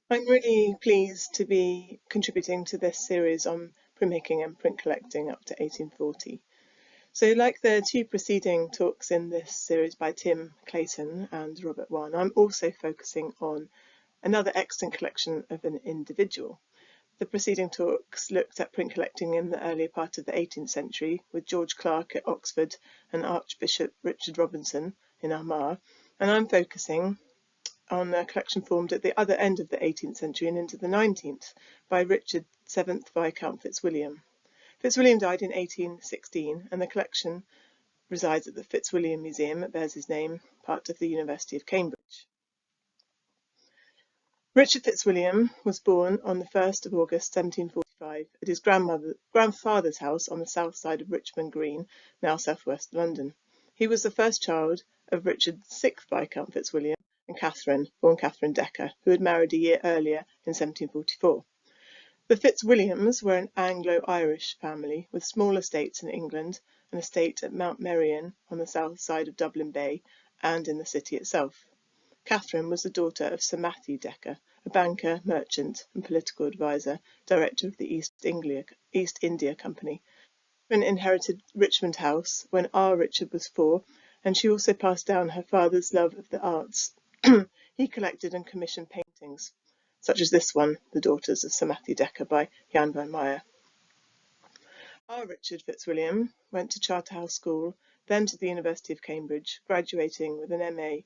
I'm really pleased to be contributing to this series on printmaking and print collecting up to 1840. So like the two preceding talks in this series by Tim Clayton and Robert Wan, I'm also focusing on another extant collection of an individual. The preceding talks looked at print collecting in the earlier part of the 18th century with George Clarke at Oxford and Archbishop Richard Robinson in Armagh, and I'm focusing on a collection formed at the other end of the 18th century and into the 19th by Richard, 7th Viscount Fitzwilliam. Fitzwilliam died in 1816 and the collection resides at the Fitzwilliam Museum, it bears his name, part of the University of Cambridge. Richard Fitzwilliam was born on the 1st of August 1745 at his grandfather's house on the south side of Richmond Green, now southwest London. He was the first child of Richard, 6th Viscount Fitzwilliam, and Catherine, born Catherine Decker, who had married a year earlier in 1744. The Fitzwilliams were an Anglo-Irish family with small estates in England, an estate at Mount Merion on the south side of Dublin Bay and in the city itself. Catherine was the daughter of Sir Matthew Decker, a banker, merchant and political advisor, director of the East India Company. Catherine inherited Richmond House when our Richard was 4, and she also passed down her father's love of the arts. He collected and commissioned paintings, such as this one, The Daughters of Sir Matthew Decker by Jan van Meyer. Our Richard Fitzwilliam went to Charterhouse School, then to the University of Cambridge, graduating with an MA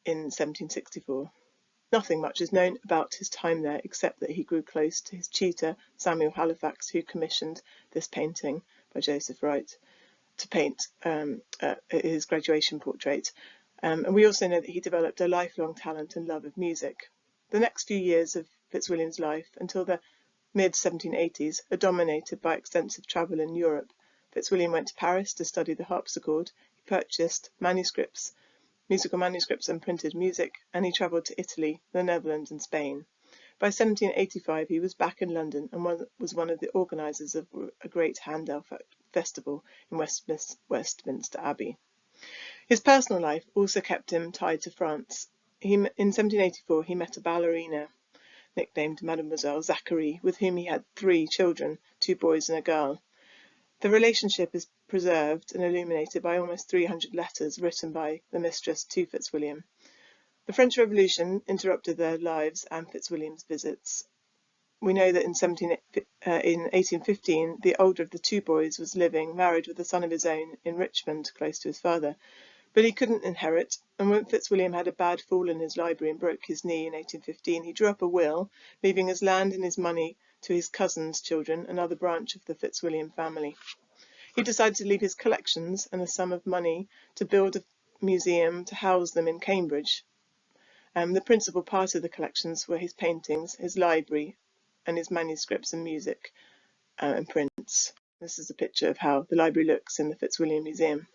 in 1764. Nothing much is known about his time there except that he grew close to his tutor, Samuel Halifax, who commissioned this painting by Joseph Wright to paint his graduation portrait. And we also know that he developed a lifelong talent and love of music. The next few years of Fitzwilliam's life, until the mid-1780s, are dominated by extensive travel in Europe. Fitzwilliam went to Paris to study the harpsichord, he purchased musical manuscripts and printed music, and he travelled to Italy, the Netherlands and Spain. By 1785 he was back in London and was one of the organisers of a great Handel festival in Westminster Abbey. His personal life also kept him tied to France. In 1784 he met a ballerina nicknamed Mademoiselle Zachary, with whom he had 3 children, 2 boys and a girl. The relationship is preserved and illuminated by almost 300 letters written by the mistress to Fitzwilliam. The French Revolution interrupted their lives and Fitzwilliam's visits. We know that in 1815 the older of the 2 boys was living, married with a son of his own, in Richmond, close to his father. But he couldn't inherit, and when Fitzwilliam had a bad fall in his library and broke his knee in 1815, he drew up a will, leaving his land and his money to his cousin's children, another branch of the Fitzwilliam family. He decided to leave his collections and a sum of money to build a museum to house them in Cambridge. The principal part of the collections were his paintings, his library, and his manuscripts and music and prints. This is a picture of how the library looks in the Fitzwilliam Museum.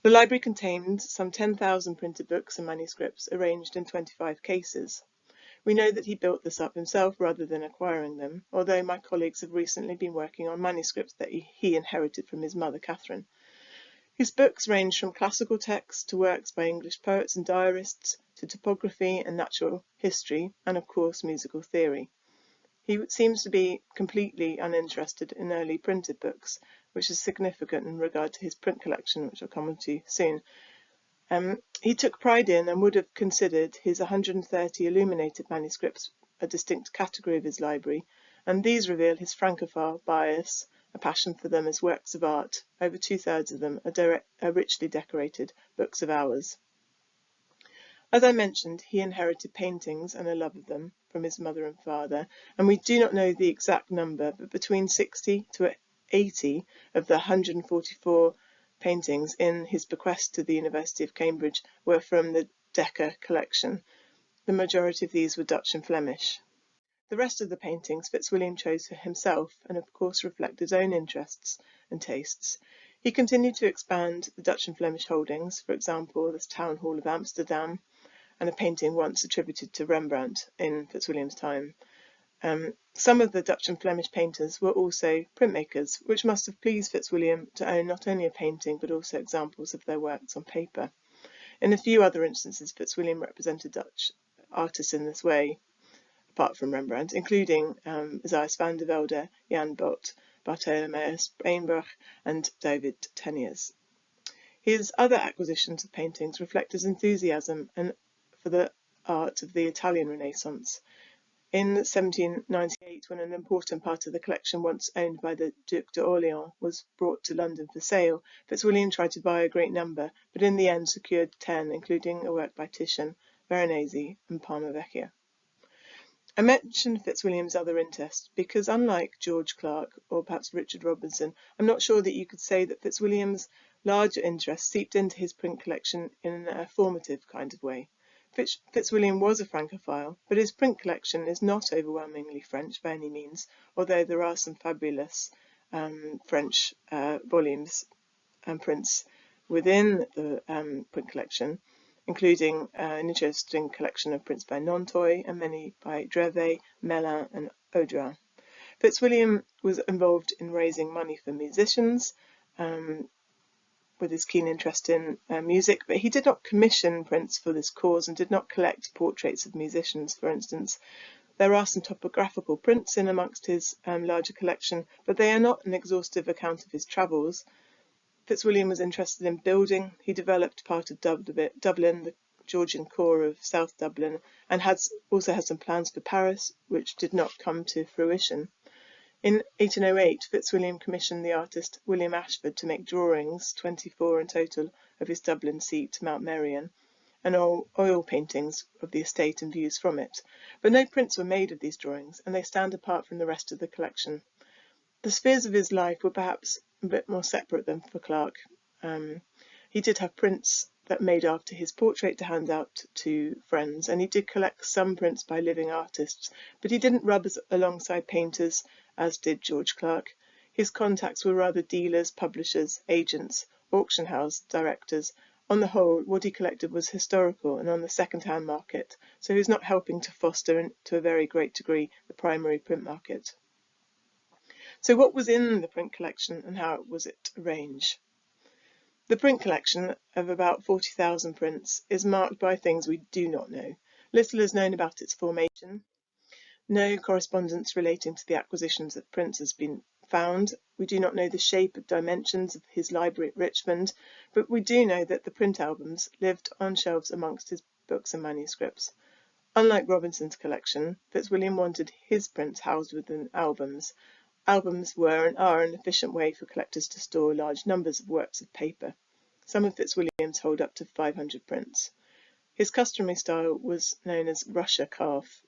The library contained some 10,000 printed books and manuscripts arranged in 25 cases. We know that he built this up himself rather than acquiring them, although my colleagues have recently been working on manuscripts that he inherited from his mother Catherine. His books range from classical texts to works by English poets and diarists, to topography and natural history, and of course musical theory. He seems to be completely uninterested in early printed books, which is significant in regard to his print collection, which I'll come on to soon. He took pride in and would have considered his 130 illuminated manuscripts a distinct category of his library, and these reveal his Francophile bias, a passion for them as works of art. Over 2/3 of them are richly decorated books of hours. As I mentioned, he inherited paintings and a love of them from his mother and father, and we do not know the exact number, but between 60 to 80 of the 144 paintings in his bequest to the University of Cambridge were from the Decker collection. The majority of these were Dutch and Flemish. The rest of the paintings Fitzwilliam chose for himself and of course reflect his own interests and tastes. He continued to expand the Dutch and Flemish holdings, for example, the Town Hall of Amsterdam, and a painting once attributed to Rembrandt in Fitzwilliam's time. Some of the Dutch and Flemish painters were also printmakers, which must have pleased Fitzwilliam to own not only a painting but also examples of their works on paper. In a few other instances, Fitzwilliam represented Dutch artists in this way. apart from Rembrandt, including Isaias van der Velde, Jan Bot, Bartholomeus Brainbach, and David Teniers. His other acquisitions of paintings reflect his enthusiasm for the art of the Italian Renaissance. In 1798, when an important part of the collection once owned by the Duc d'Orléans was brought to London for sale, Fitzwilliam tried to buy a great number, but in the end secured 10, including a work by Titian, Veronese, and Palma Vecchia. I mentioned Fitzwilliam's other interests because, unlike George Clarke or perhaps Richard Robinson, I'm not sure that you could say that Fitzwilliam's larger interests seeped into his print collection in a formative kind of way. Fitzwilliam was a Francophile, but his print collection is not overwhelmingly French by any means, although there are some fabulous French volumes and prints within the print collection, including an interesting collection of prints by Nanteuil and many by Drevet, Mellin and Audran. Fitzwilliam was involved in raising money for musicians, with his keen interest in music, but he did not commission prints for this cause and did not collect portraits of musicians, for instance. There are some topographical prints in amongst his larger collection, but they are not an exhaustive account of his travels. Fitzwilliam was interested in building. He developed part of Dublin, the Georgian core of South Dublin, and also had some plans for Paris, which did not come to fruition. In 1808, Fitzwilliam commissioned the artist William Ashford to make drawings, 24 in total, of his Dublin seat, Mount Merion, and oil paintings of the estate and views from it. But no prints were made of these drawings, and they stand apart from the rest of the collection. The spheres of his life were perhaps a bit more separate than for Clarke. He did have prints that made after his portrait to hand out to friends, and he did collect some prints by living artists, but he didn't rub alongside painters, as did George Clarke. His contacts were rather dealers, publishers, agents, auction house directors. On the whole, what he collected was historical and on the second-hand market, so he was not helping to foster, to a very great degree, the primary print market. So what was in the print collection and how was it arranged? The print collection of about 40,000 prints is marked by things we do not know. Little is known about its formation. No correspondence relating to the acquisitions of prints has been found. We do not know the shape and dimensions of his library at Richmond, but we do know that the print albums lived on shelves amongst his books and manuscripts. Unlike Robinson's collection, Fitzwilliam wanted his prints housed within albums. Albums were and are an efficient way for collectors to store large numbers of works of paper. Some of Fitzwilliam's hold up to 500 prints. His customary style was known as Russia calf.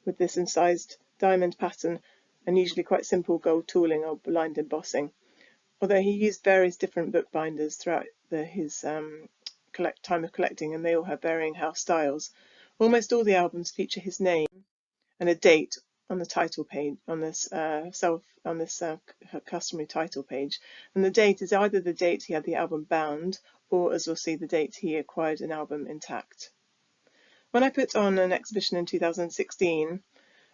With this incised diamond pattern and usually quite simple gold tooling or blind embossing, although he used various different bookbinders throughout his time of collecting, and they all have varying house styles. Almost all the albums feature his name and a date on the title page, on this customary title page, and the date is either the date he had the album bound, or, as we'll see, the date he acquired an album intact. When I put on an exhibition in 2016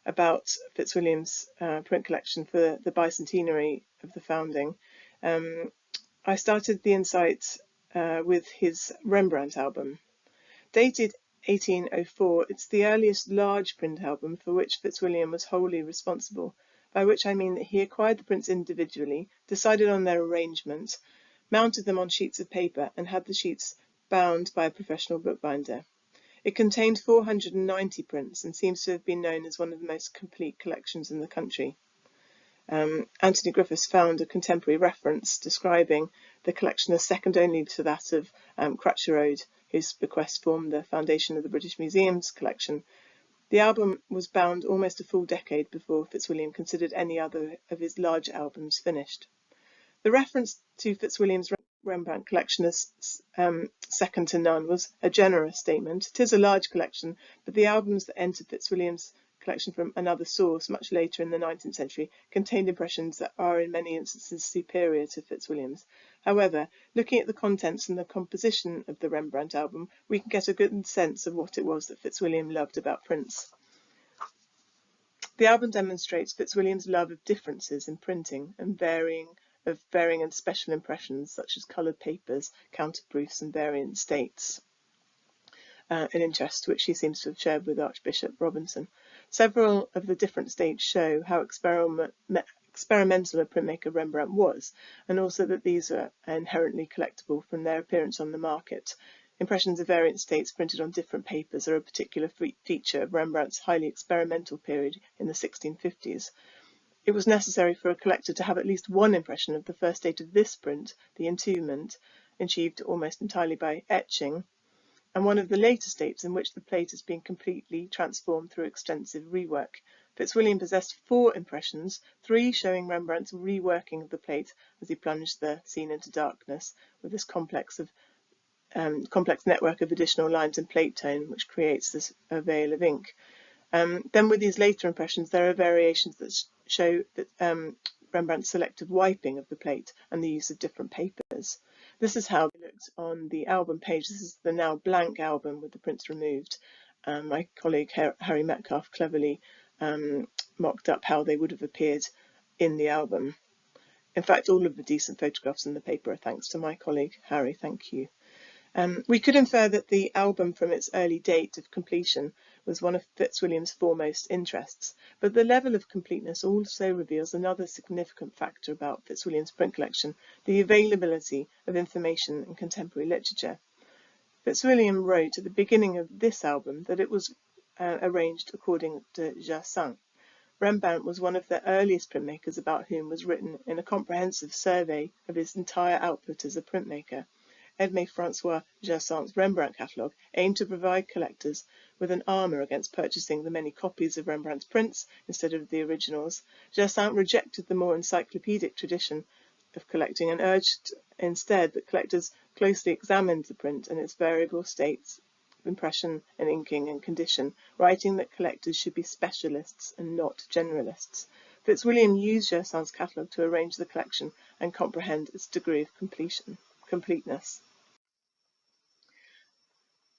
about Fitzwilliam's print collection for the bicentenary of the founding, I started the insight with his Rembrandt album. Dated 1804, it's the earliest large print album for which Fitzwilliam was wholly responsible, by which I mean that he acquired the prints individually, decided on their arrangement, mounted them on sheets of paper, and had the sheets bound by a professional bookbinder. It contained 490 prints and seems to have been known as one of the most complete collections in the country. Anthony Griffiths found a contemporary reference describing the collection as second only to that of Curator, whose bequest formed the foundation of the British Museum's collection. The album was bound almost a full decade before Fitzwilliam considered any other of his large albums finished. The reference to Fitzwilliam's Rembrandt collection as second to none was a generous statement. It is a large collection, but the albums that entered Fitzwilliam's collection from another source much later in the 19th century contained impressions that are in many instances superior to Fitzwilliam's. However, looking at the contents and the composition of the Rembrandt album, we can get a good sense of what it was that Fitzwilliam loved about prints. The album demonstrates Fitzwilliam's love of differences in printing and varying and special impressions such as coloured papers, counterproofs and variant states. an interest which he seems to have shared with Archbishop Robinson. Several of the different states show how experimental a printmaker Rembrandt was, and also that these are inherently collectible from their appearance on the market. Impressions of variant states printed on different papers are a particular feature of Rembrandt's highly experimental period in the 1650s. It was necessary for a collector to have at least one impression of the first state of this print, the entombment, achieved almost entirely by etching, and one of the later states in which the plate has been completely transformed through extensive rework. Fitzwilliam possessed 4 impressions, 3 showing Rembrandt's reworking of the plate as he plunged the scene into darkness with this complex network of additional lines and plate tone, which creates this veil of ink. Then with these later impressions, there are variations that show that Rembrandt's selective wiping of the plate and the use of different papers. This is how it looked on the album page. This is the now blank album with the prints removed. My colleague Harry Metcalfe cleverly mocked up how they would have appeared in the album. In fact, all of the decent photographs in the paper are thanks to my colleague Harry. Thank you. We could infer that the album from its early date of completion was one of Fitzwilliam's foremost interests, but the level of completeness also reveals another significant factor about Fitzwilliam's print collection, the availability of information in contemporary literature. Fitzwilliam wrote at the beginning of this album that it was arranged according to Jacin. Rembrandt was one of the earliest printmakers about whom was written in a comprehensive survey of his entire output as a printmaker. Edmé-François Jacin's Rembrandt catalogue aimed to provide collectors with an armour against purchasing the many copies of Rembrandt's prints instead of the originals. Jacin rejected the more encyclopedic tradition of collecting and urged instead that collectors closely examined the print and its variable states of impression and inking and condition, writing that collectors should be specialists and not generalists. Fitzwilliam used Jacin's catalogue to arrange the collection and comprehend its degree of completeness.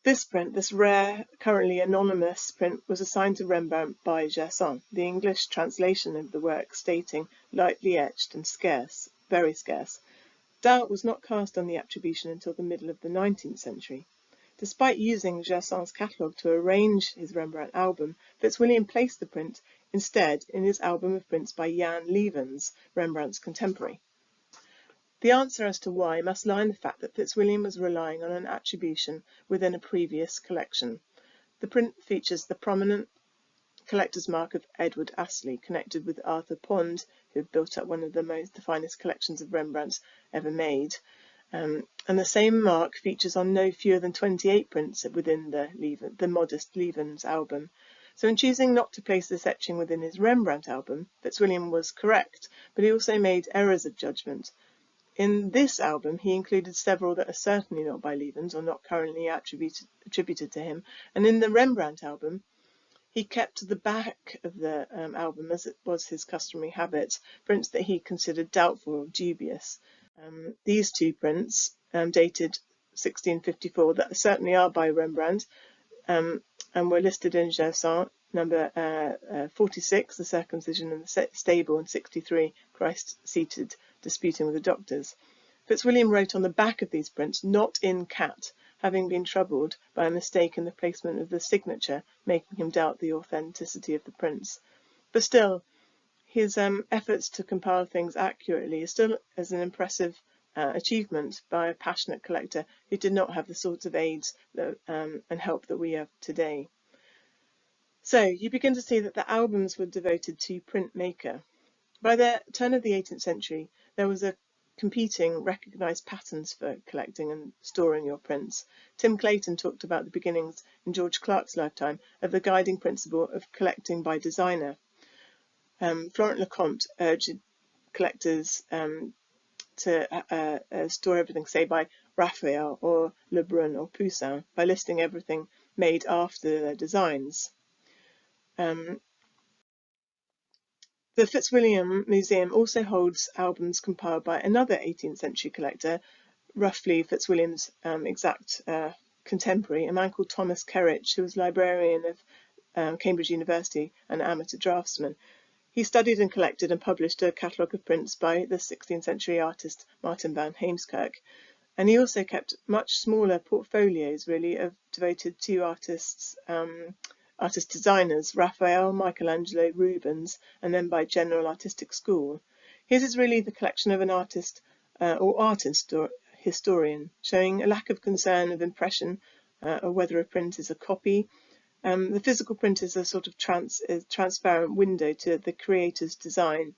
This print, this rare, currently anonymous print, was assigned to Rembrandt by Jacin, the English translation of the work stating lightly etched and scarce, very scarce. Doubt was not cast on the attribution until the middle of the 19th century. Despite using Jacin's catalogue to arrange his Rembrandt album, Fitzwilliam placed the print instead in his album of prints by Jan Levens, Rembrandt's contemporary. The answer as to why must lie in the fact that Fitzwilliam was relying on an attribution within a previous collection. The print features the prominent collector's mark of Edward Astley, connected with Arthur Pond, who had built up one of the finest collections of Rembrandts ever made. And the same mark features on no fewer than 28 prints within the modest Levens album. So in choosing not to place this etching within his Rembrandt album, Fitzwilliam was correct, but he also made errors of judgment. In this album, he included several that are certainly not by Levens or not currently attributed to him. And in the Rembrandt album, he kept to the back of the album, as it was his customary habit, prints that he considered doubtful or dubious. These 2 prints, dated 1654, that certainly are by Rembrandt, and were listed in Jacin, number 46, the circumcision in the stable, and 63, Christ seated disputing with the doctors. Fitzwilliam wrote on the back of these prints, not in cat, having been troubled by a mistake in the placement of the signature, making him doubt the authenticity of the prints. But still, his efforts to compile things accurately is still as an impressive achievement by a passionate collector who did not have the sorts of aids and help that we have today. So you begin to see that the albums were devoted to printmaker. By the turn of the 18th century, there was a competing recognised patterns for collecting and storing your prints. Tim Clayton talked about the beginnings in George Clark's lifetime of the guiding principle of collecting by designer. Florent Lecomte urged collectors to store everything, say, by Raphael or Lebrun or Poussin, by listing everything made after their designs. The Fitzwilliam Museum also holds albums compiled by another 18th century collector, roughly Fitzwilliam's exact contemporary, a man called Thomas Kerrich, who was librarian of Cambridge University and an amateur draftsman. He studied and collected and published a catalogue of prints by the 16th century artist Martin van Heemskerk. And he also kept much smaller portfolios, really, devoted to artists, artist designers, Raphael, Michelangelo, Rubens, and then by general artistic school. His is really the collection of an artist or art historian, showing a lack of concern of impression or whether a print is a copy. The physical print is a sort of transparent window to the creator's design.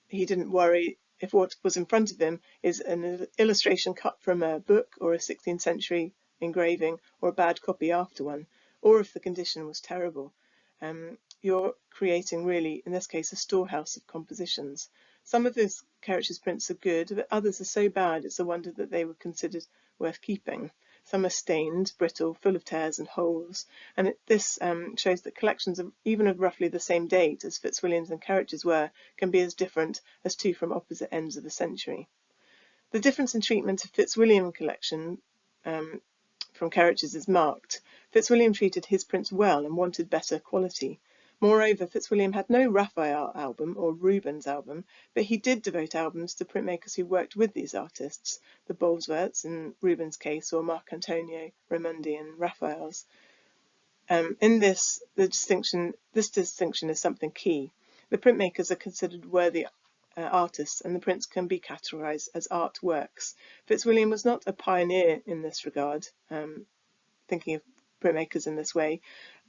He didn't worry if what was in front of him is an illustration cut from a book or a 16th century engraving or a bad copy after one, or if the condition was terrible. You're creating really, in this case, a storehouse of compositions. Some of his Curator's prints are good, but others are so bad it's a wonder that they were considered worth keeping. Some are stained, brittle, full of tears and holes, and this shows that collections even of roughly the same date as Fitzwilliam's and Curator's were can be as different as two from opposite ends of a century. The difference in treatment of Fitzwilliam collection from Curator's is marked. Fitzwilliam treated his prints well and wanted better quality. Moreover, Fitzwilliam had no Raphael album or Rubens album, but he did devote albums to printmakers who worked with these artists, the Bolswerts in Rubens' case, or Marcantonio, Raimondi and Raphael's. In this distinction is something key. The printmakers are considered worthy artists, and the prints can be categorized as artworks. Fitzwilliam was not a pioneer in this regard, thinking of printmakers in this way,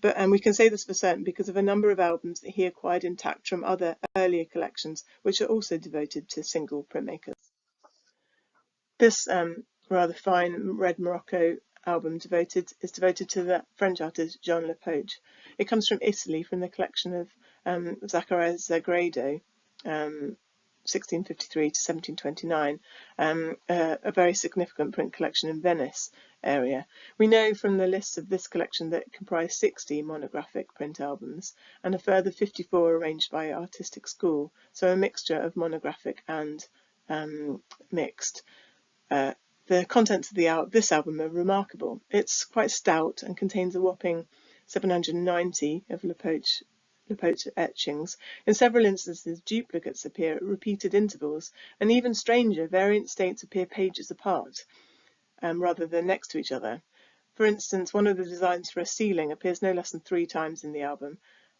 but we can say this for certain because of a number of albums that he acquired intact from other earlier collections, which are also devoted to single printmakers. This rather fine red Morocco album is devoted to the French artist Jean Lepoge. It comes from Italy, from the collection of Zaccaria Sagredo, 1653 to 1729, a very significant print collection in Venice area. We know from the list of this collection that it comprised 60 monographic print albums and a further 54 arranged by artistic school, so a mixture of monographic and mixed. The contents of this album are remarkable. It's quite stout and contains a whopping 790 of Lepoge etchings. In several instances, duplicates appear at repeated intervals, and even stranger, variant states appear pages apart, rather than next to each other. For instance, one of the designs for a ceiling appears no less than 3 times in the album.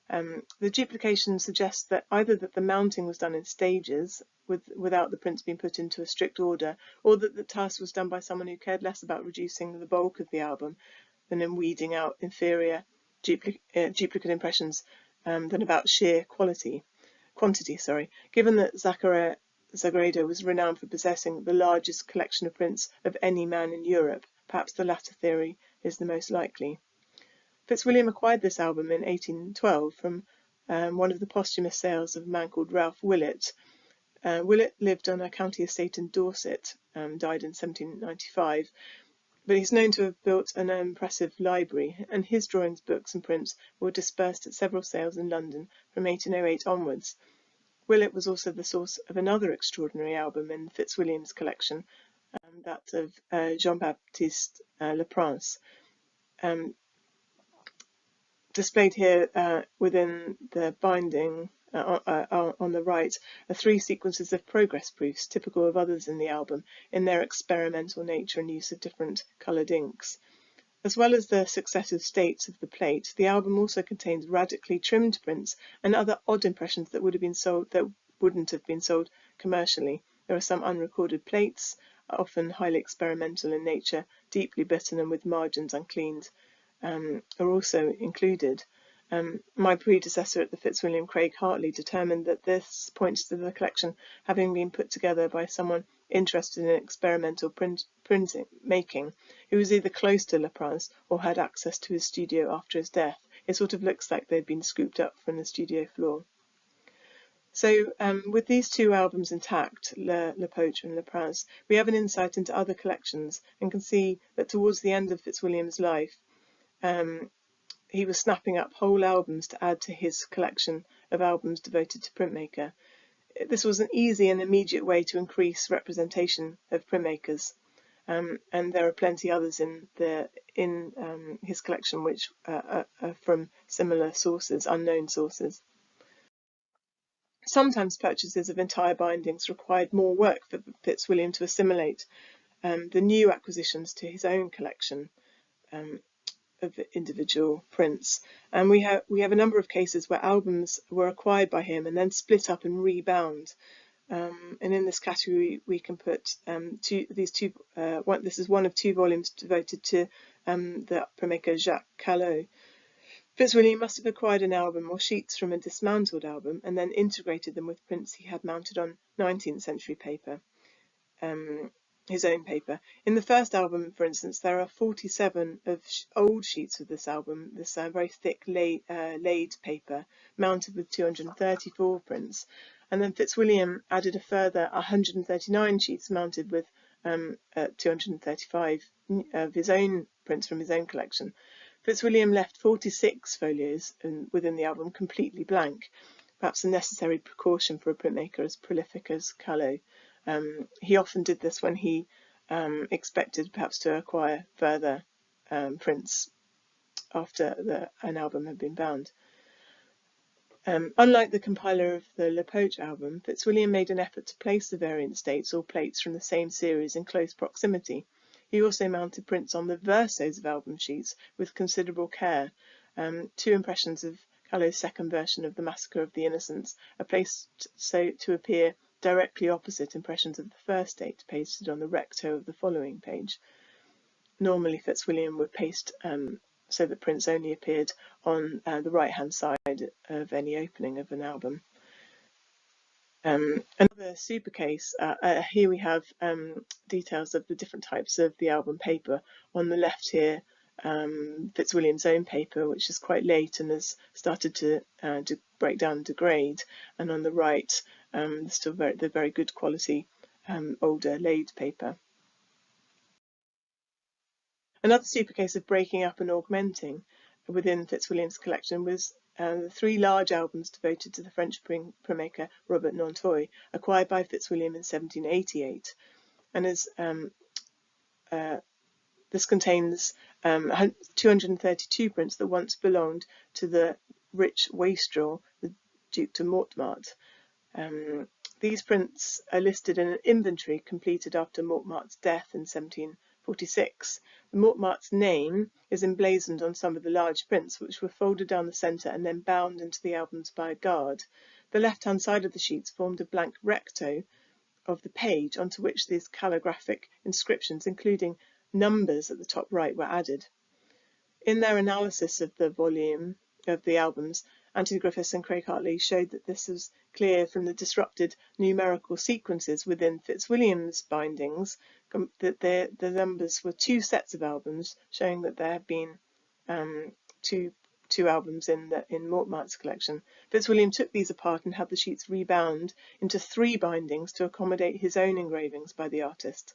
The duplication suggests that either that the mounting was done in stages, without the prints being put into a strict order, or that the task was done by someone who cared less about reducing the bulk of the album than in weeding out inferior duplicate impressions than about sheer quantity. Given that Zaccaria Sagredo was renowned for possessing the largest collection of prints of any man in Europe, perhaps the latter theory is the most likely. Fitzwilliam acquired this album in 1812 from one of the posthumous sales of a man called Ralph Willett. Willett lived on a county estate in Dorset, died in 1795, but he's known to have built an impressive library, and his drawings, books and prints were dispersed at several sales in London from 1808 onwards. Willett was also the source of another extraordinary album in Fitzwilliam's collection, that of Jean-Baptiste Leprince. Displayed here within the binding on the right are 3 sequences of progress proofs, typical of others in the album in their experimental nature and use of different coloured inks. As well as the successive states of the plate, the album also contains radically trimmed prints and other odd impressions that wouldn't have been sold commercially. There are some unrecorded plates, often highly experimental in nature, deeply bitten and with margins uncleaned, are also included. My predecessor at the Fitzwilliam, Craig Hartley, determined that this points to the collection having been put together by someone interested in experimental printing making, who was either close to Leprince or had access to his studio after his death. It sort of looks like they'd been scooped up from the studio floor. So with these 2 albums intact, Lepoge and Leprince, we have an insight into other collections and can see that towards the end of Fitzwilliam's life, he was snapping up whole albums to add to his collection of albums devoted to printmaker. This was an easy and immediate way to increase representation of printmakers, and there are plenty others in his collection which are from similar sources, unknown sources. Sometimes purchases of entire bindings required more work for Fitzwilliam to assimilate, the new acquisitions to his own collection of individual prints. And we have a number of cases where albums were acquired by him and then split up and rebound. And in this category, we can put this is one of 2 volumes devoted to the printmaker Jacques Callot. Fitzwilliam must have acquired an album or sheets from a dismantled album and then integrated them with prints he had mounted on 19th century paper, his own paper. In the first album, for instance, there are 47 of old sheets of this album, this very thick laid paper, mounted with 234 prints. And then Fitzwilliam added a further 139 sheets mounted with 235 of his own prints from his own collection. Fitzwilliam left 46 folios within the album completely blank, perhaps a necessary precaution for a printmaker as prolific as Callot. He often did this when he expected perhaps to acquire further prints after an album had been bound. Unlike the compiler of the Lepoche album, Fitzwilliam made an effort to place the variant states or plates from the same series in close proximity. He also mounted prints on the versos of album sheets with considerable care. 2 impressions of Callot's second version of the Massacre of the Innocents are placed so to appear directly opposite impressions of the first date pasted on the recto of the following page. Normally Fitzwilliam would paste so that prints only appeared on the right-hand side of any opening of an album. Another super case, here we have details of the different types of the album paper. On the left here, Fitzwilliam's own paper, which is quite late and has started to break down and degrade, and on the right, still the very good quality older laid paper. Another super case of breaking up and augmenting within Fitzwilliam's collection was the 3 large albums devoted to the French printmaker Robert Nanteuil, acquired by Fitzwilliam in 1788. And this contains 232 prints that once belonged to the rich wastrel, the Duc de Mortemart. These prints are listed in an inventory completed after Mortemart's death in 1746. The Mortemart's name is emblazoned on some of the large prints, which were folded down the centre and then bound into the albums by a guard. The left-hand side of the sheets formed a blank recto of the page onto which these calligraphic inscriptions, including numbers at the top right, were added. In their analysis of the volume of the albums, Anthony Griffiths and Craig Hartley showed that this was clear from the disrupted numerical sequences within Fitzwilliam's bindings, that the numbers were 2 sets of albums, showing that there had been two albums in Mortemart's collection. Fitzwilliam took these apart and had the sheets rebound into 3 bindings to accommodate his own engravings by the artist.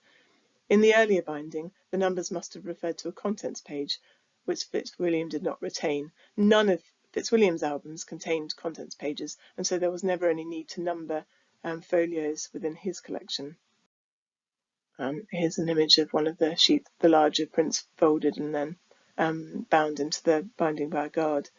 In the earlier binding, the numbers must have referred to a contents page, which Fitzwilliam did not retain. None of Fitzwilliam's albums contained contents pages, and so there was never any need to number folios within his collection. Here's an image of one of the sheets, the larger prints folded and then bound into the binding by a guard.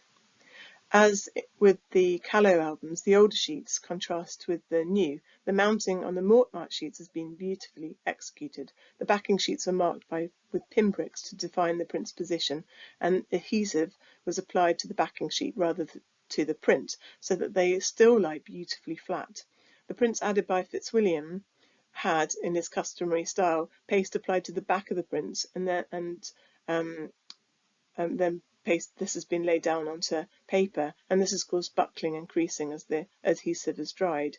As with the Callot albums, the older sheets contrast with the new. The mounting on the Mortemart sheets has been beautifully executed. The backing sheets are marked with pinpricks to define the print's position, and adhesive was applied to the backing sheet rather than to the print, so that they still lie beautifully flat. The prints added by Fitzwilliam had, in his customary style, paste applied to the back of the prints, and then this has been laid down onto paper, and this has caused buckling and creasing as the adhesive has dried.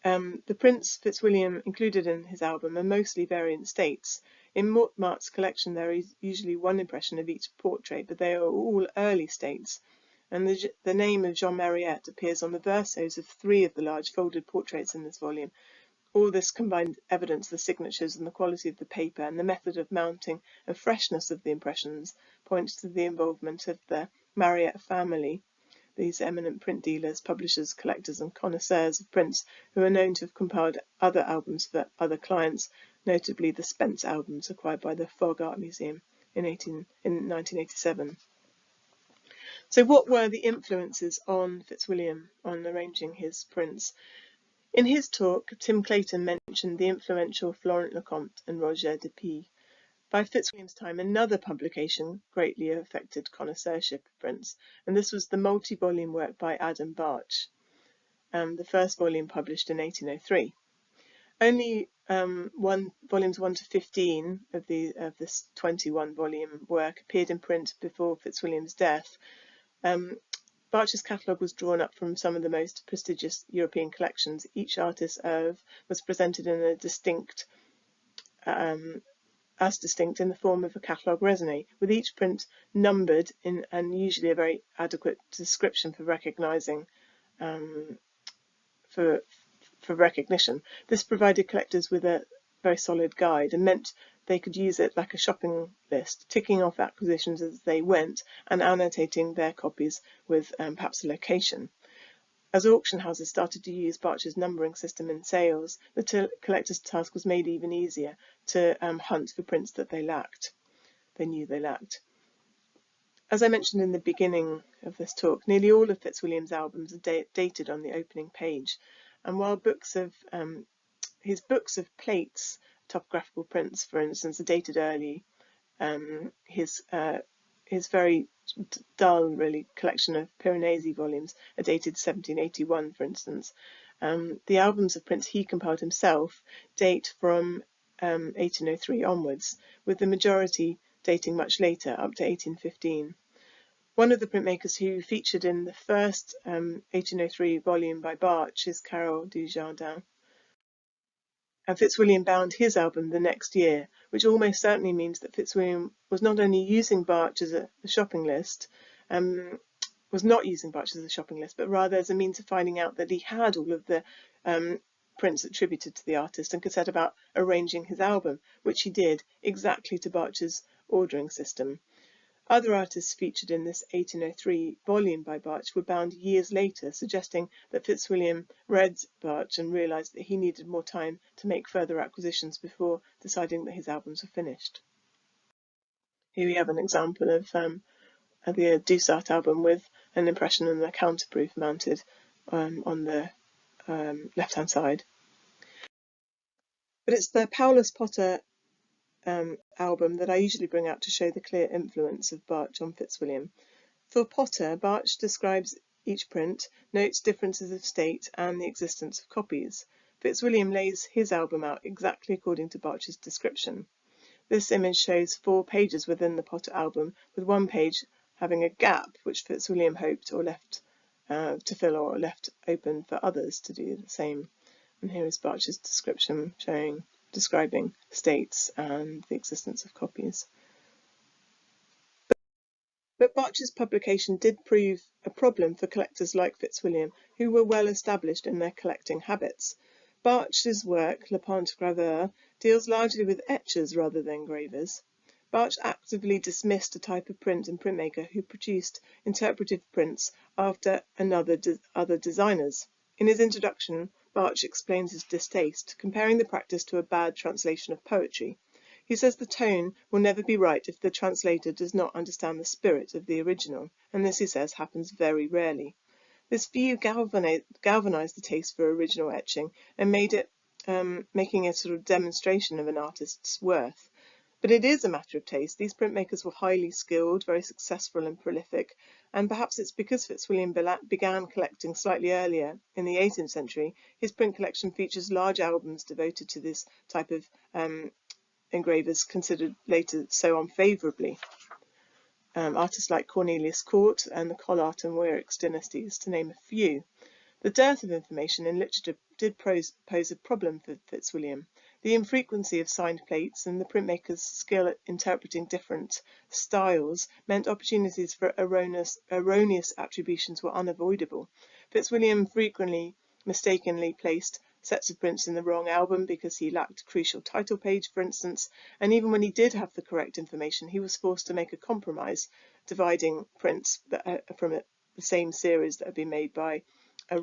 The prints Fitzwilliam included in his album are mostly variant states. In Mortemart's collection there is usually 1 impression of each portrait, but they are all early states, and the name of Jean Mariette appears on the versos of 3 of the large folded portraits in this volume. All this combined evidence the signatures and the quality of the paper and the method of mounting and freshness of the impressions points to the involvement of the Mariette family, these eminent print dealers, publishers, collectors and connoisseurs of prints who are known to have compiled other albums for other clients, notably the Spence albums acquired by the Fogg Art Museum in 1987. So what were the influences on Fitzwilliam on arranging his prints? In his talk, Tim Clayton mentioned the influential Florent Lecomte and Roger de Pie. By Fitzwilliam's time, another publication greatly affected connoisseurship of prints, and this was the multi-volume work by Adam Bartsch, the first volume published in 1803. Only volumes 1 to 15 of this 21-volume work appeared in print before Fitzwilliam's death. Bartsch's catalogue was drawn up from some of the most prestigious European collections. Each artist's oeuvre was presented in a distinct in the form of a catalogue raisonné, with each print numbered and usually a very adequate description for recognising for recognition. This provided collectors with a very solid guide and meant they could use it like a shopping list, ticking off acquisitions as they went and annotating their copies with perhaps a location. As auction houses started to use Bartsch's numbering system in sales, the collector's task was made even easier to hunt for prints that they knew they lacked. As I mentioned in the beginning of this talk, nearly all of Fitzwilliam's albums are dated on the opening page, and while his books of plates, topographical prints, for instance, are dated early, his very dull, really, collection of Piranesi volumes are dated 1781, for instance. The albums of prints he compiled himself date from 1803 onwards, with the majority dating much later, up to 1815. One of the printmakers who featured in the first 1803 volume by Bartsch is Carole Dujardin. And Fitzwilliam bound his album the next year, which almost certainly means that Fitzwilliam was not only using Bartsch as a shopping list, but rather as a means of finding out that he had all of the prints attributed to the artist and could set about arranging his album, which he did exactly to Bartsch's ordering system. Other artists featured in this 1803 volume by Bartsch were bound years later, suggesting that Fitzwilliam read Bartsch and realised that he needed more time to make further acquisitions before deciding that his albums were finished. Here we have an example of the Dusart album with an impression and a counterproof mounted on the left-hand side. But it's the Paulus Potter album that I usually bring out to show the clear influence of Bartsch on Fitzwilliam. For Potter, Bartsch describes each print, notes differences of state and the existence of copies. Fitzwilliam lays his album out exactly according to Bartsch's description. This image shows 4 pages within the Potter album, with one page having a gap which Fitzwilliam hoped or left to fill or left open for others to do the same. And here is Bartsch's description describing states and the existence of copies. But Bartsch's publication did prove a problem for collectors like Fitzwilliam, who were well established in their collecting habits. Bartsch's work, Le Peintre Graveur, deals largely with etchers rather than engravers. Bartsch actively dismissed a type of print and printmaker who produced interpretive prints after other designers. In his introduction, Bartsch explains his distaste, comparing the practice to a bad translation of poetry. He says the tone will never be right if the translator does not understand the spirit of the original, and this, he says, happens very rarely. This view galvanized the taste for original etching and made it making a sort of demonstration of an artist's worth. But it is a matter of taste. These printmakers were highly skilled, very successful and prolific, and perhaps it's because Fitzwilliam began collecting slightly earlier, in the 18th century, his print collection features large albums devoted to this type of engravers considered later so unfavourably. Artists like Cornelius Cort and the Collart and Weirix dynasties, to name a few. The dearth of information in literature did pose a problem for Fitzwilliam. The infrequency of signed plates and the printmaker's skill at interpreting different styles meant opportunities for erroneous attributions were unavoidable. Fitzwilliam frequently mistakenly placed sets of prints in the wrong album because he lacked a crucial title page, for instance, and even when he did have the correct information, he was forced to make a compromise, dividing prints from the same series that had been made by a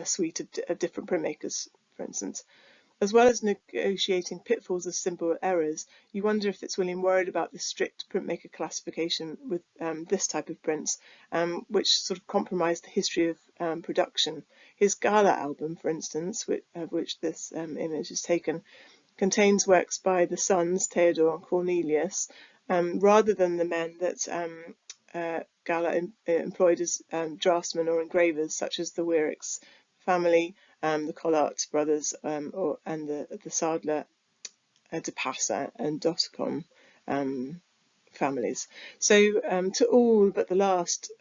suite of different printmakers, for instance. As well as negotiating pitfalls of simple errors, you wonder if Fitzwilliam worried about the strict printmaker classification with this type of prints, which sort of compromised the history of production. His Gala album, for instance, of which this image is taken, contains works by the sons, Theodore and Cornelius, rather than the men that Gala employed as draftsmen or engravers, such as the Wiericks family, the Collart brothers, and the Sadler, de Passa and Dotcom families. So to all but the last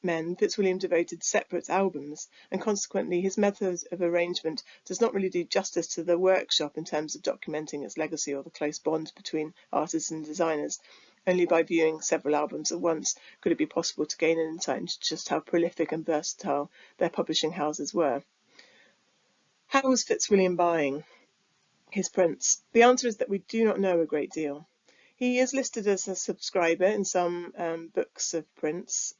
men, Fitzwilliam devoted separate albums, and consequently his method of arrangement does not really do justice to the workshop in terms of documenting its legacy or the close bond between artists and designers. Only by viewing several albums at once could it be possible to gain an insight into just how prolific and versatile their publishing houses were. How was Fitzwilliam buying his prints? The answer is that we do not know a great deal. He is listed as a subscriber in some books of prints.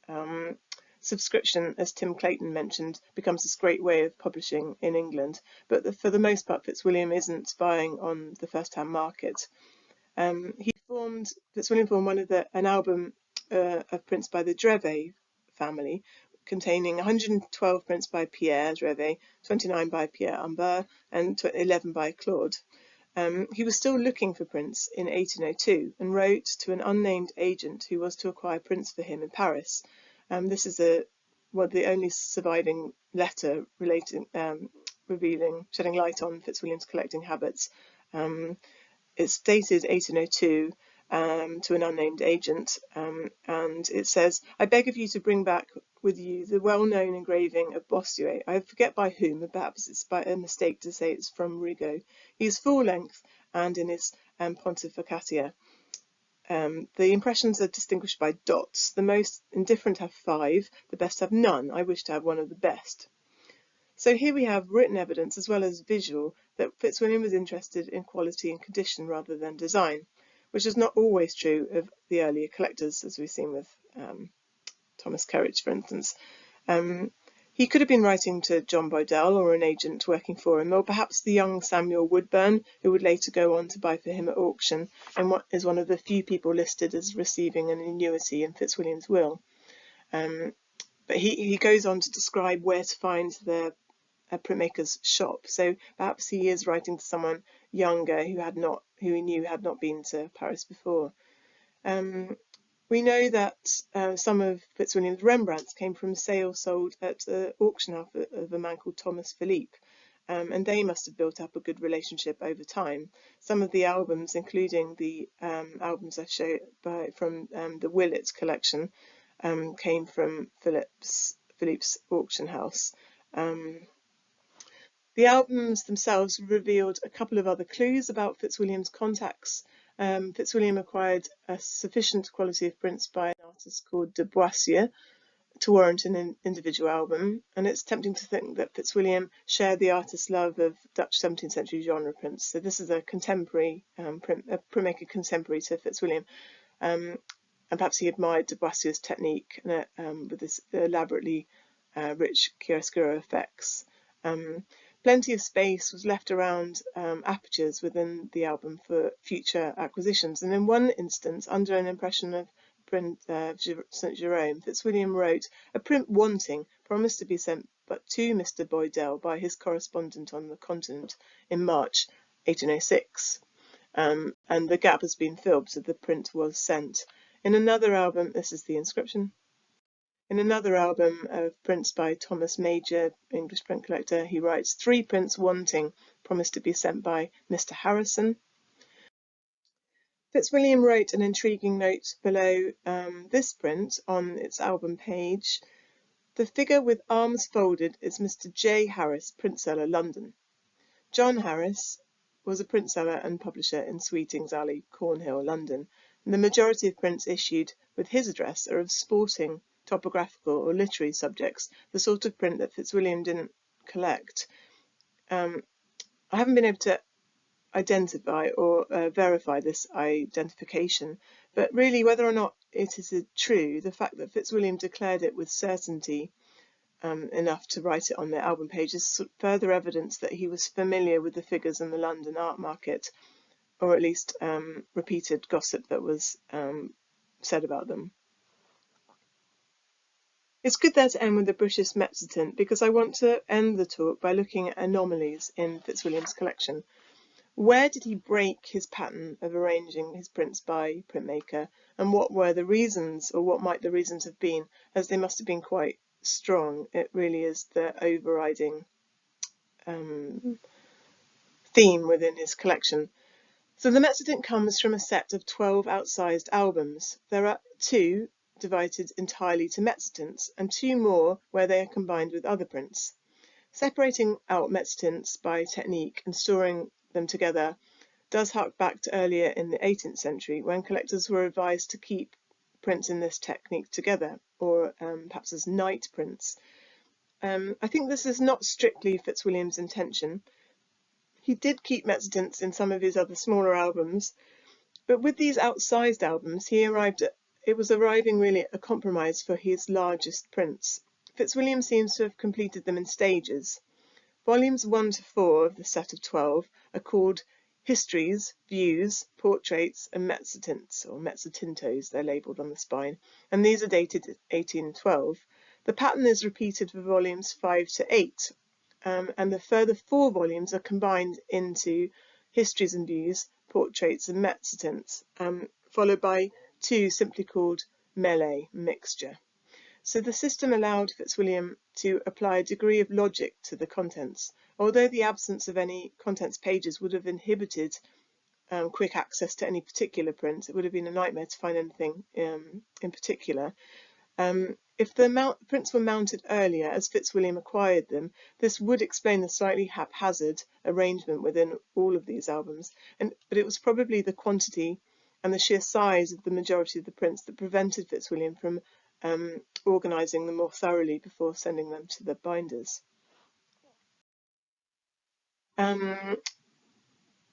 Subscription, as Tim Clayton mentioned, becomes this great way of publishing in England, but for the most part Fitzwilliam isn't buying on the first-hand market. Fitzwilliam formed an album of prints by the Drevet family, containing 112 prints by Pierre Drevet, 29 by Pierre Humbert, and 11 by Claude. He was still looking for prints in 1802 and wrote to an unnamed agent who was to acquire prints for him in Paris. This is the only surviving letter shedding light on Fitzwilliam's collecting habits. It's dated 1802 to an unnamed agent, and it says, "I beg of you to bring back with you the well-known engraving of Bossuet. I forget by whom, and perhaps it's by a mistake to say it's from Rigaud. He is full length and in his Pontificatia. The impressions are distinguished by dots. The most indifferent have 5, the best have none. I wish to have one of the best." So here we have written evidence as well as visual that Fitzwilliam was interested in quality and condition rather than design, which is not always true of the earlier collectors, as we've seen with Thomas Kerridge, for instance. He could have been writing to John Bodell or an agent working for him, or perhaps the young Samuel Woodburn, who would later go on to buy for him at auction, and is one of the few people listed as receiving an annuity in Fitzwilliam's will. But he goes on to describe where to find the printmaker's shop, so perhaps he is writing to someone younger who he knew had not been to Paris before. We know that some of Fitzwilliam's Rembrandts came from sales sold at the auction house of a man called Thomas Philippe, and they must have built up a good relationship over time. Some of the albums, including the albums I show from the Willett collection, came from Philippe's auction house. The albums themselves revealed a couple of other clues about Fitzwilliam's contacts. Fitzwilliam acquired a sufficient quality of prints by an artist called de Boissieu to warrant an individual album, and it's tempting to think that Fitzwilliam shared the artist's love of Dutch 17th century genre prints. So this is a contemporary printmaker contemporary to Fitzwilliam, and perhaps he admired de Boissieu's technique with this elaborately rich chiaroscuro effects. Plenty of space was left around apertures within the album for future acquisitions, and in one instance, under an impression of print St. Jerome, Fitzwilliam wrote, "A print wanting promised to be sent but to Mr. Boydell by his correspondent on the continent in March 1806, and the gap has been filled, so the print was sent." In another album, this is the inscription. In another album of prints by Thomas Major, English print collector, he writes, "3 prints wanting promised to be sent by Mr. Harrison." Fitzwilliam wrote an intriguing note below this print on its album page. "The figure with arms folded is Mr. J. Harris, printseller, London." John Harris was a printseller and publisher in Sweeting's Alley, Cornhill, London, and the majority of prints issued with his address are of sporting, topographical or literary subjects, the sort of print that Fitzwilliam didn't collect. I haven't been able to identify or verify this identification, but really whether or not it is true, the fact that Fitzwilliam declared it with certainty enough to write it on their album pages, further evidence that he was familiar with the figures in the London art market, or at least repeated gossip that was said about them. It's good there to end with the British Mezzotint, because I want to end the talk by looking at anomalies in Fitzwilliam's collection. Where did he break his pattern of arranging his prints by printmaker, and what were the reasons, or what might the reasons have been, as they must have been quite strong. It really is the overriding theme within his collection. So the Mezzotint comes from a set of 12 outsized albums. There are 2 divided entirely to mezzotints, and 2 more where they are combined with other prints. Separating out mezzotints by technique and storing them together does hark back to earlier in the 18th century, when collectors were advised to keep prints in this technique together, or perhaps as night prints. I think this is not strictly Fitzwilliam's intention. He did keep mezzotints in some of his other smaller albums, but with these outsized albums, it was arriving really at a compromise for his largest prints. Fitzwilliam seems to have completed them in stages. Volumes 1 to 4 of the set of 12 are called Histories, Views, Portraits, and Mezzotints, or Mezzotintos, they're labelled on the spine, and these are dated 1812. The pattern is repeated for volumes 5 to 8, and the further 4 volumes are combined into Histories and Views, Portraits, and Mezzotints, followed by 2 simply called Mêlée, Mixture. So the system allowed Fitzwilliam to apply a degree of logic to the contents. Although the absence of any contents pages would have inhibited quick access to any particular print, it would have been a nightmare to find anything in particular. If the prints were mounted earlier, as Fitzwilliam acquired them, this would explain the slightly haphazard arrangement within all of these albums, but it was probably the quantity and the sheer size of the majority of the prints that prevented Fitzwilliam from organising them more thoroughly before sending them to the binders. The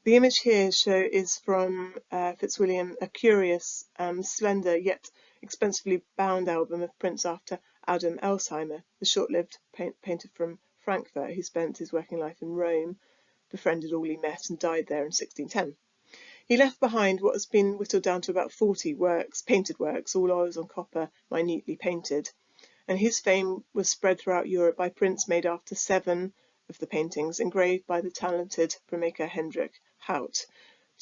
image here is from Fitzwilliam, a curious, slender yet expensively bound album of prints after Adam Elsheimer, the short-lived painter from Frankfurt who spent his working life in Rome, befriended all he met, and died there in 1610. He left behind what has been whittled down to about 40 painted works, all oils on copper, minutely painted, and his fame was spread throughout Europe by prints made after 7 of the paintings, engraved by the talented printmaker Hendrik Hout,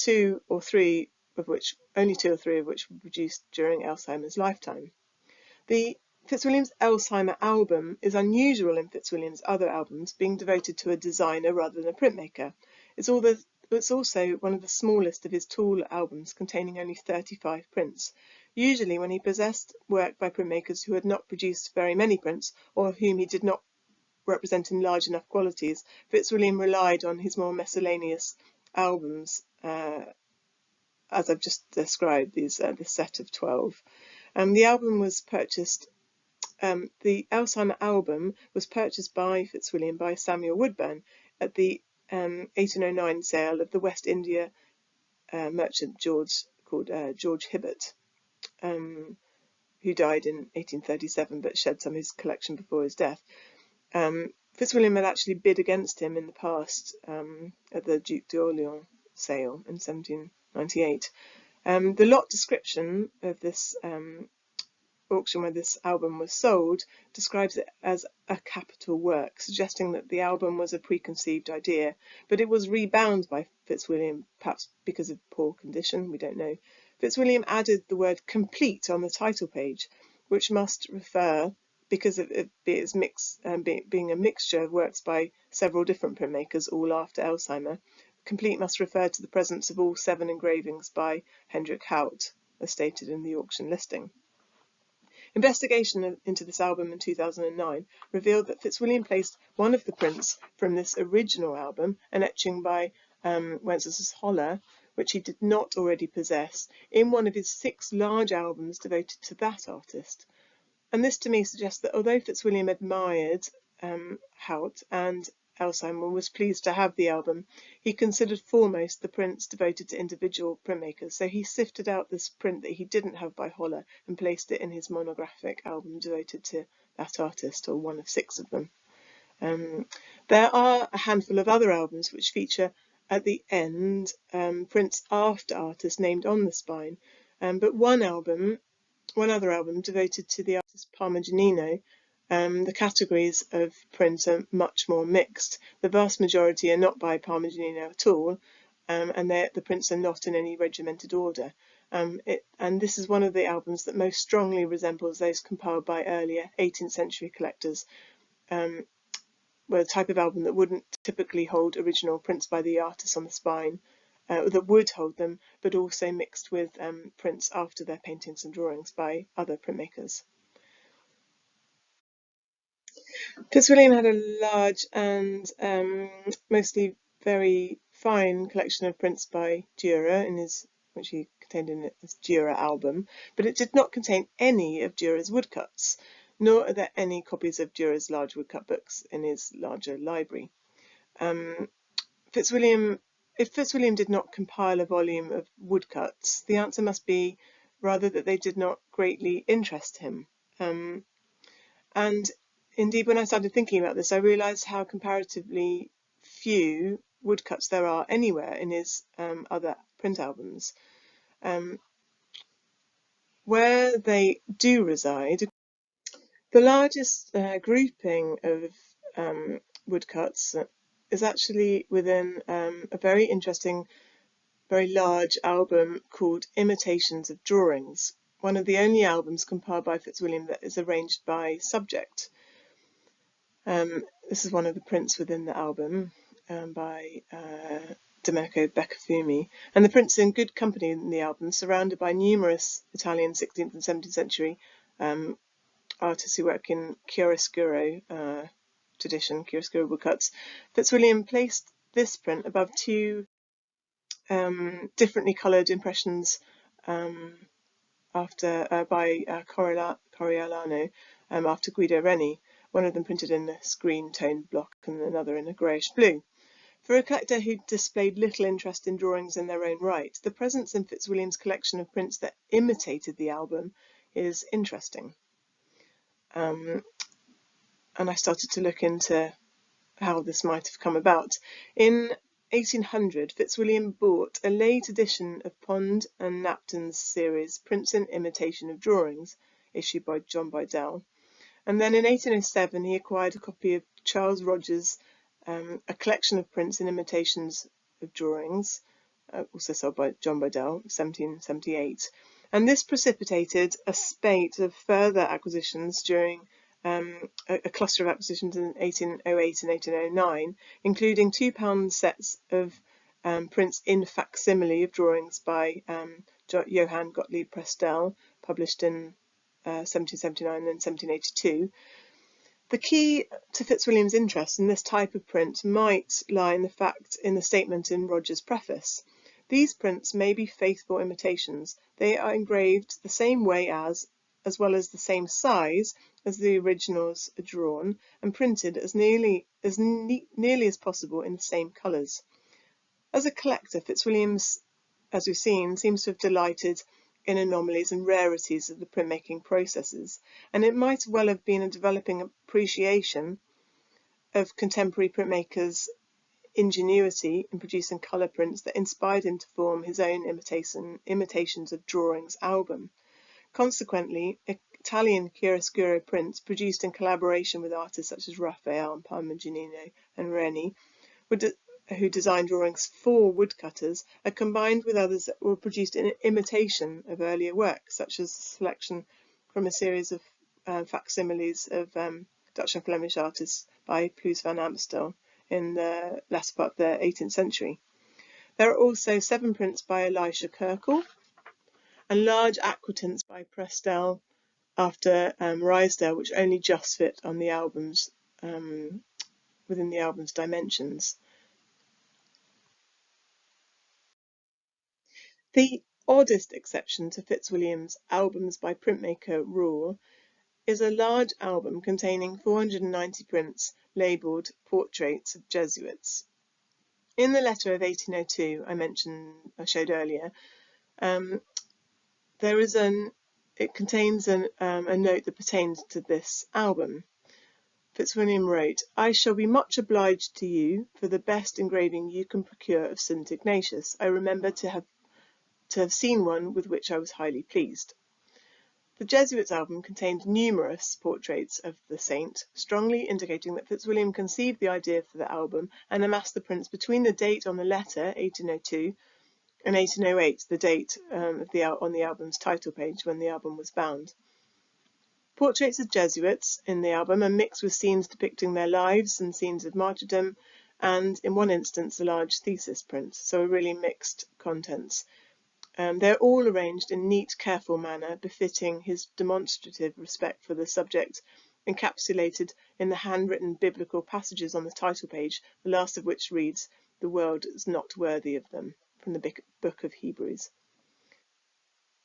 only 2 or 3 of which were produced during Elsheimer's lifetime. The Fitzwilliam's Elsheimer album is unusual in Fitzwilliam's other albums, being devoted to a designer rather than a printmaker. It's also one of the smallest of his tall albums, containing only 35 prints. Usually, when he possessed work by printmakers who had not produced very many prints, or whom he did not represent in large enough qualities, Fitzwilliam relied on his more miscellaneous albums, as I've just described, this set of 12. The Elsheimer album was purchased by Fitzwilliam by Samuel Woodburn at the 1809 sale of the West India merchant called George Hibbert, who died in 1837 but shed some of his collection before his death. Fitzwilliam had actually bid against him in the past at the Duc d'Orléans sale in 1798. The lot description of this auction where this album was sold describes it as a capital work, suggesting that the album was a preconceived idea, but it was rebound by Fitzwilliam, perhaps because of poor condition, we don't know. Fitzwilliam added the word complete on the title page, which must refer, because of it being a mixture of works by several different printmakers, all after Elsheimer, complete must refer to the presence of all 7 engravings by Hendrik Hout, as stated in the auction listing. Investigation into this album in 2009 revealed that Fitzwilliam placed one of the prints from this original album, an etching by Wenceslas Holler, which he did not already possess, in one of his 6 large albums devoted to that artist. And this to me suggests that although Fitzwilliam admired Hout and Elsheimer was pleased to have the album, he considered foremost the prints devoted to individual printmakers, so he sifted out this print that he didn't have by Holler and placed it in his monographic album devoted to that artist, or one of 6 of them. There are a handful of other albums which feature at the end prints after artists named on the spine, but one other album devoted to the artist Parmigianino, the categories of print are much more mixed. The vast majority are not by Parmigianino at all, and the prints are not in any regimented order. And this is one of the albums that most strongly resembles those compiled by earlier 18th century collectors, were a type of album that wouldn't typically hold original prints by the artist on the spine, that would hold them, but also mixed with prints after their paintings and drawings by other printmakers. Fitzwilliam had a large and mostly very fine collection of prints by Dürer, which he contained in his Dürer album, but it did not contain any of Dürer's woodcuts, nor are there any copies of Dürer's large woodcut books in his larger library. If Fitzwilliam did not compile a volume of woodcuts, the answer must be rather that they did not greatly interest him. And indeed, when I started thinking about this, I realised how comparatively few woodcuts there are anywhere in his other print albums. Where they do reside, the largest grouping of woodcuts is actually within a very interesting, very large album called Imitations of Drawings, one of the only albums compiled by Fitzwilliam that is arranged by subject. This is one of the prints within the album by Domenico Beccafumi, and the prints in good company in the album, surrounded by numerous Italian 16th and 17th century artists who work in chiaroscuro tradition, chiaroscuro woodcuts. Fitzwilliam placed this print above 2 differently coloured impressions by Coriolano after Guido Reni, one of them printed in a green toned block and another in a greyish blue. For a collector who displayed little interest in drawings in their own right, the presence in Fitzwilliam's collection of prints that imitated the album is interesting. And I started to look into how this might have come about. In 1800, Fitzwilliam bought a late edition of Pond and Knapton's series, Prints in Imitation of Drawings, issued by John Bydell. And then in 1807, he acquired a copy of Charles Rogers' A Collection of Prints in Imitations of Drawings, also sold by John Bydell, 1778. And this precipitated a spate of further acquisitions during a cluster of acquisitions in 1808 and 1809, including £2 sets of prints in facsimile of drawings by Johann Gottlieb Prestel, published in 1779 and 1782. The key to Fitzwilliam's interest in this type of print might lie in the statement in Rogers' preface. These prints may be faithful imitations. They are engraved the same way as well as the same size as the originals are drawn, and printed as nearly as possible in the same colours. As a collector, Fitzwilliam, as we've seen, seems to have delighted in anomalies and rarities of the printmaking processes, and it might well have been a developing appreciation of contemporary printmakers' ingenuity in producing colour prints that inspired him to form his own imitations of drawings album. Consequently, Italian chiaroscuro prints produced in collaboration with artists such as Raphael and Parmigianino and Reni, who designed drawings for woodcutters, are combined with others that were produced in imitation of earlier work, such as a selection from a series of facsimiles of Dutch and Flemish artists by Ploes van Amstel in the latter part of the 18th century. There are also 7 prints by Elisha Kirkle and large aquatints by Prestel after Rysdale, which only just fit on the album's within the album's dimensions. The oddest exception to Fitzwilliam's albums by printmaker rule is a large album containing 490 prints labelled Portraits of Jesuits. In the letter of 1802 I showed earlier, it contains a note that pertains to this album. Fitzwilliam wrote, "I shall be much obliged to you for the best engraving you can procure of St. Ignatius. I remember to have seen one with which I was highly pleased." The Jesuits album contained numerous portraits of the saint, strongly indicating that Fitzwilliam conceived the idea for the album and amassed the prints between the date on the letter, 1802, and 1808, the date on the album's title page when the album was bound. Portraits of Jesuits in the album are mixed with scenes depicting their lives and scenes of martyrdom, and in one instance a large thesis print, so a really mixed contents. They're all arranged in neat, careful manner, befitting his demonstrative respect for the subject, encapsulated in the handwritten biblical passages on the title page, the last of which reads, "The world is not worthy of them," from the book of Hebrews.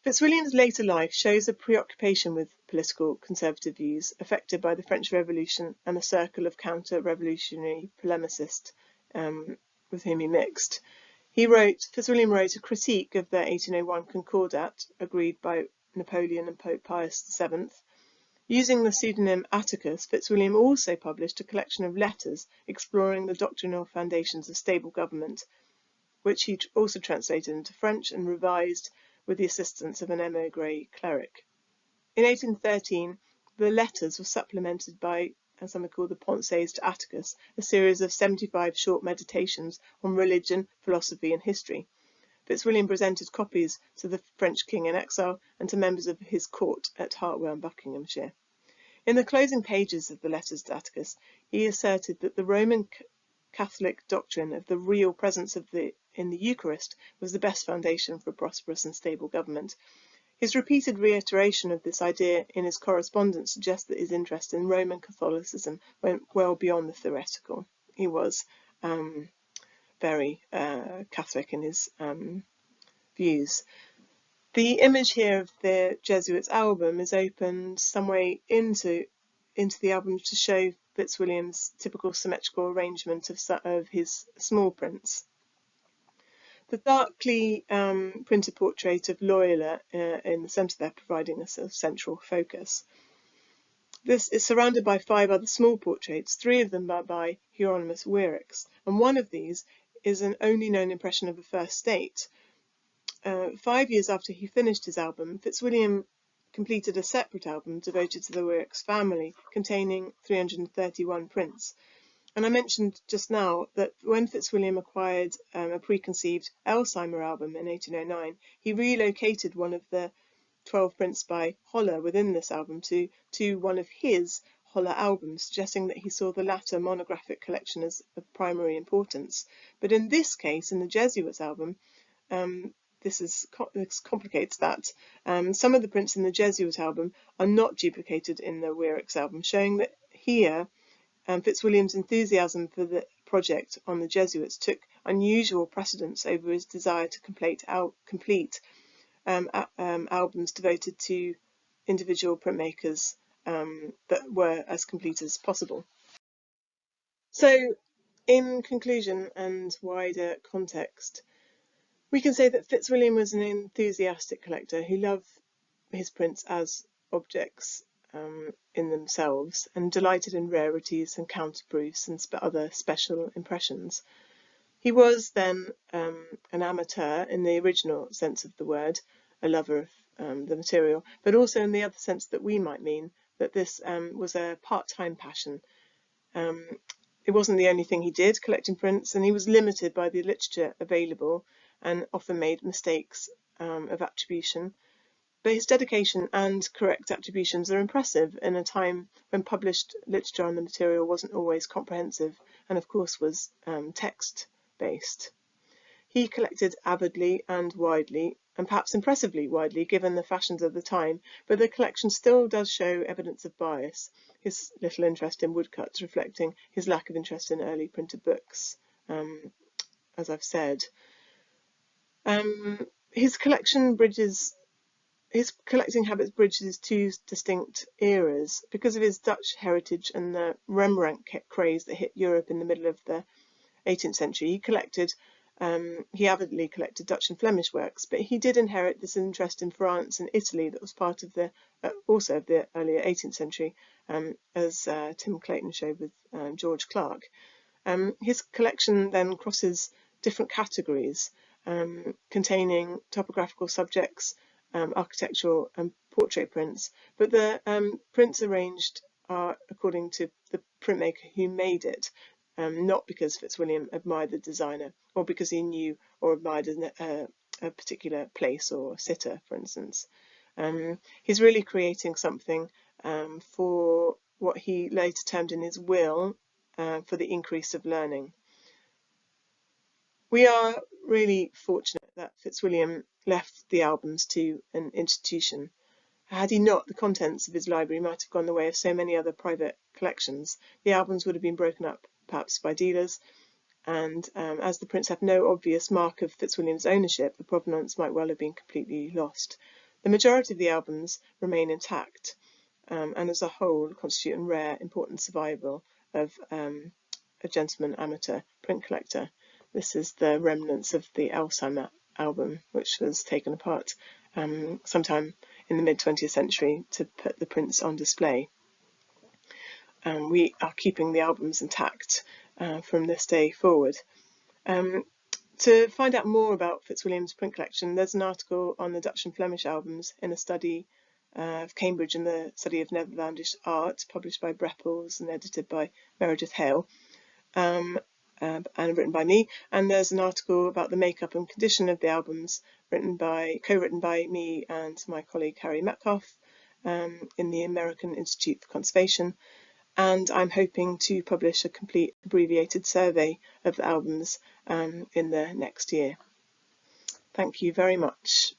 Fitzwilliam's later life shows a preoccupation with political conservative views affected by the French Revolution and a circle of counter-revolutionary polemicists with whom he mixed. Fitzwilliam wrote a critique of the 1801 Concordat, agreed by Napoleon and Pope Pius VII. Using the pseudonym Atticus, Fitzwilliam also published a collection of letters exploring the doctrinal foundations of stable government, which he also translated into French and revised with the assistance of an émigré cleric. In 1813, the letters were supplemented by something called the Pensées to Atticus, a series of 75 short meditations on religion, philosophy and history. Fitzwilliam presented copies to the French king in exile and to members of his court at Hartwell and Buckinghamshire. In the closing pages of the letters to Atticus, he asserted that the Roman Catholic doctrine of the real presence in the Eucharist was the best foundation for a prosperous and stable government. His repeated reiteration of this idea in his correspondence suggests that his interest in Roman Catholicism went well beyond the theoretical. He was very Catholic in his views. The image here of the Jesuits album is opened some way into the album to show Fitzwilliam's typical symmetrical arrangement of his small prints. The darkly printed portrait of Loyola in the centre there, providing a sort of central focus. This is surrounded by 5 other small portraits, 3 of them are by Hieronymus Wierix, and one of these is an only known impression of the First State. 5 years after he finished his album, Fitzwilliam completed a separate album devoted to the Wierix family, containing 331 prints. And I mentioned just now that when Fitzwilliam acquired a preconceived Elsheimer album in 1809, he relocated one of the 12 prints by Holler within this album to one of his Holler albums, suggesting that he saw the latter monographic collection as of primary importance. But in this case, in the Jesuits album, this complicates that. Some of the prints in the Jesuit album are not duplicated in the Wierix album, showing that here Fitzwilliam's enthusiasm for the project on the Jesuits took unusual precedence over his desire to complete albums devoted to individual printmakers that were as complete as possible. So, in conclusion and wider context, we can say that Fitzwilliam was an enthusiastic collector who loved his prints as objects in themselves and delighted in rarities and counterproofs and other special impressions. He was then an amateur in the original sense of the word, a lover of the material, but also in the other sense that we might mean, that this was a part-time passion. It wasn't the only thing he did, collecting prints, and he was limited by the literature available and often made mistakes of attribution. But his dedication and correct attributions are impressive in a time when published literature on the material wasn't always comprehensive and, of course, was text-based. He collected avidly and widely, and perhaps impressively widely, given the fashions of the time, but the collection still does show evidence of bias, his little interest in woodcuts reflecting his lack of interest in early printed books, as I've said. His collection bridges his collecting habits bridges two distinct eras. Because of his Dutch heritage and the Rembrandt craze that hit Europe in the middle of the 18th century, he avidly collected Dutch and Flemish works, but he did inherit this interest in France and Italy that was part of the also of the earlier 18th century, as Tim Clayton showed with George Clark. His collection then crosses different categories, containing topographical subjects, architectural and portrait prints, but the prints arranged are according to the printmaker who made it, not because Fitzwilliam admired the designer or because he knew or admired a particular place or sitter, for instance. He's really creating something for what he later termed in his will for the increase of learning. We are really fortunate that Fitzwilliam left the albums to an institution. Had he not, the contents of his library might have gone the way of so many other private collections. The albums would have been broken up, perhaps by dealers, and as the prints have no obvious mark of Fitzwilliam's ownership, the provenance might well have been completely lost. The majority of the albums remain intact, and as a whole constitute a rare, important survival of a gentleman amateur print collector. This is the remnants of the Elsheimer album, which was taken apart sometime in the mid-20th century to put the prints on display. We are keeping the albums intact from this day forward. To find out more about Fitzwilliam's print collection, there's an article on the Dutch and Flemish albums in a study of Cambridge and the Study of Netherlandish Art, published by Breppels and edited by Meredith Hale, and written by me. And there's an article about the makeup and condition of the albums, co-written by me and my colleague Harry Metcalf in the American Institute for Conservation. And I'm hoping to publish a complete abbreviated survey of the albums in the next year. Thank you very much.